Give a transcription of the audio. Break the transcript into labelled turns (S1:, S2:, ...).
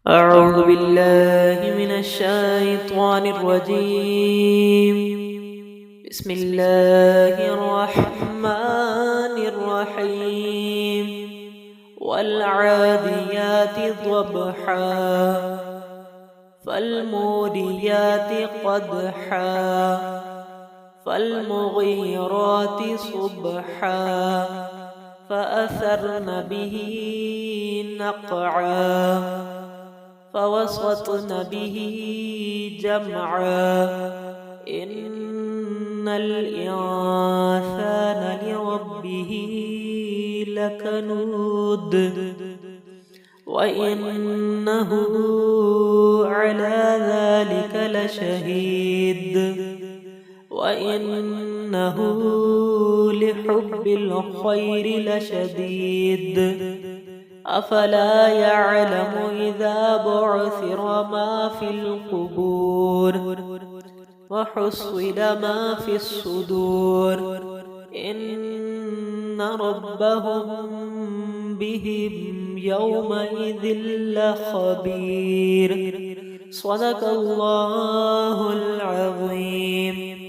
S1: أعوذ بالله من الشيطان الرجيم. بسم الله الرحمن الرحيم. والعاديات ضبحا فالموريات قدحا فالمغيرات صبحا فأثرن به نقعا فوسطن به جمعا إن الإنسان لربه لكنود وإنه على ذلك لشهيد وإنه لحب الخير لشديد أفلا يعلم إذا بعثر ما في القبور وحصل ما في الصدور إن ربهم بهم يومئذ لخبير. صدق الله العظيم.